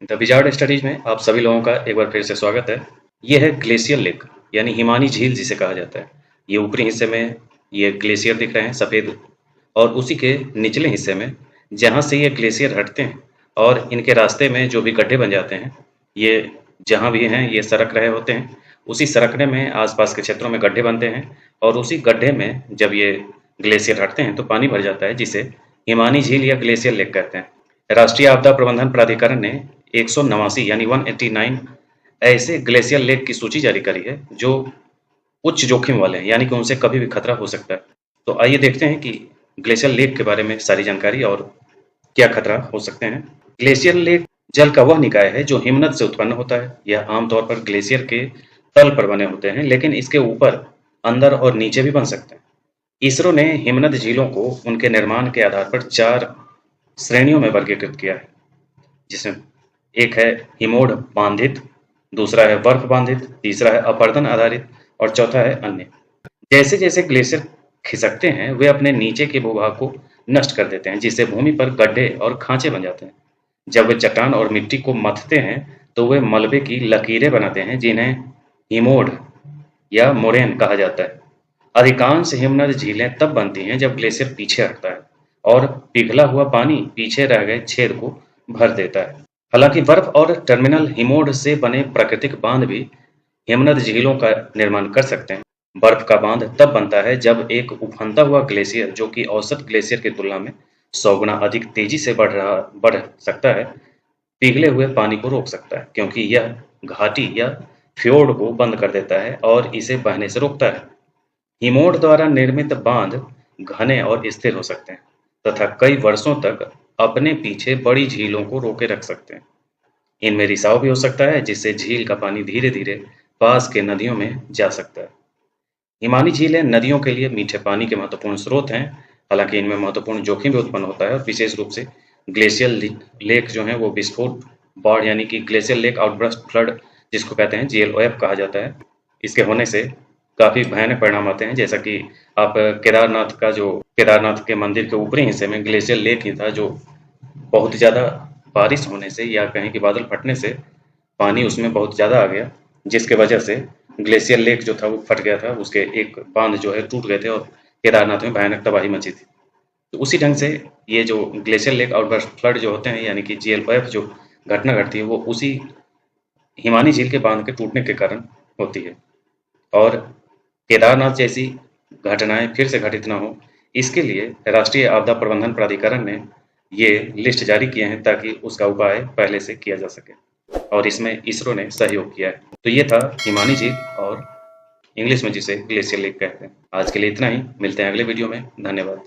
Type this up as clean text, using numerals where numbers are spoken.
The wizard studies में आप सभी लोगों का एक बार फिर से स्वागत है। ये है ग्लेशियर लेक यानी हिमानी झील जिसे कहा जाता है। ये ऊपरी हिस्से में ये ग्लेशियर दिख रहे हैं सफ़ेद, और उसी के निचले हिस्से में जहाँ से ये ग्लेशियर हटते हैं और इनके रास्ते में जो भी गड्ढे बन जाते हैं, ये जहाँ भी हैं ये सरक रहे होते हैं। उसी सरकने में आसपास के क्षेत्रों में गड्ढे बनते हैं और उसी गड्ढे में जब ये ग्लेशियर हटते हैं तो पानी भर जाता है, जिसे हिमानी झील या ग्लेशियर लेक कहते हैं। राष्ट्रीय आपदा प्रबंधन प्राधिकरण ने 189 यानी 189 ऐसे ग्लेशियर लेक की सूची जारी करी है जो उच्च जोखिम वाले हैं, यानी कि उनसे कभी भी खतरा हो सकता है। तो आइए देखते हैं कि ग्लेशियर लेक के बारे में सारी जानकारी और क्या खतरा हो सकते हैं। ग्लेशियर लेक जल का वह निकाय है जो हिमनद से उत्पन्न होता है। यह आमतौर पर ग्लेशियर के तल पर बने होते हैं, लेकिन इसके ऊपर, अंदर और नीचे भी बन सकते हैं। इसरो ने हिमनद झीलों को उनके निर्माण के आधार पर 4 श्रेणियों में वर्गीकृत किया है, जिसमें एक है हिमोढ़ बांधित, दूसरा है बर्फ बांधित, तीसरा है अपरदन आधारित और चौथा है अन्य। जैसे जैसे ग्लेशियर खिसकते हैं वे अपने नीचे के भूभाग को नष्ट कर देते हैं, जिससे भूमि पर गड्ढे और खांचे बन जाते हैं। जब वे चट्टान और मिट्टी को मथते हैं तो वे मलबे की लकीरें बनाते हैं, जिन्हें हिमोढ़ या मोरेन कहा जाता है। अधिकांश हिमनद झीलें तब बनती हैं जब ग्लेशियर पीछे हटता है और पिघला हुआ पानी पीछे रह गए छेद को भर देता है। हालांकि बर्फ और टर्मिनल हिमोढ़ से बने प्राकृतिक बांध भी हिमनद झीलों का निर्माण कर सकते हैं। बर्फ का बांध तब बनता है जब एक उफनता हुआ ग्लेशियर, जो कि औसत ग्लेशियर की तुलना में 100 गुना अधिक तेजी से बढ़ सकता है, पिघले हुए पानी को रोक सकता है, क्योंकि यह घाटी या फ्योर्ड को बंद कर देता है और इसे बहने से रोकता है। हिमोढ़ द्वारा निर्मित बांध घने और स्थिर हो सकते हैं तथा कई वर्षों तक अपने पीछे बड़ी झीलों को रोके रख सकते हैं। इनमें रिसाव भी हो सकता है, जिससे झील का पानी धीरे धीरे पास के नदियों में जा सकता है। हिमानी झीलें नदियों के लिए मीठे पानी के महत्वपूर्ण स्रोत हैं। हालांकि इनमें महत्वपूर्ण जोखिम भी उत्पन्न होता है, और विशेष रूप से ग्लेशियर लेक जो है वो विस्फोट, बाढ़ यानी कि ग्लेशियर लेक आउटबर्स्ट फ्लड जिसको कहते हैं GLOF कहा जाता है, इसके होने से काफी भयानक परिणाम आते हैं। जैसा कि आप केदारनाथ के मंदिर के ऊपरी हिस्से में ग्लेशियर लेक ही था, जो बहुत ज्यादा बारिश होने से या कहीं के बादल फटने से पानी उसमें बहुत ज्यादा आ गया, जिसके वजह से ग्लेशियर लेक जो था वो फट गया था। उसके एक बांध जो है टूट गए थे और केदारनाथ में भयानक तबाही मची थी। तो उसी ढंग से ये जो ग्लेशियर लेक आउटबर्स्ट फ्लड जो होते हैं यानी कि GLOF जो घटना घटती है वो उसी हिमानी झील के बांध के टूटने के कारण होती है। और केदारनाथ जैसी घटनाएं फिर से घटित न हो, इसके लिए राष्ट्रीय आपदा प्रबंधन प्राधिकरण ने ये लिस्ट जारी किए हैं ताकि उसका उपाय पहले से किया जा सके, और इसमें इसरो ने सहयोग किया है। तो ये था हिमानी झील, और इंग्लिश में जिसे ग्लेशियर लेक कहते हैं। आज के लिए इतना ही, मिलते हैं अगले वीडियो में। धन्यवाद।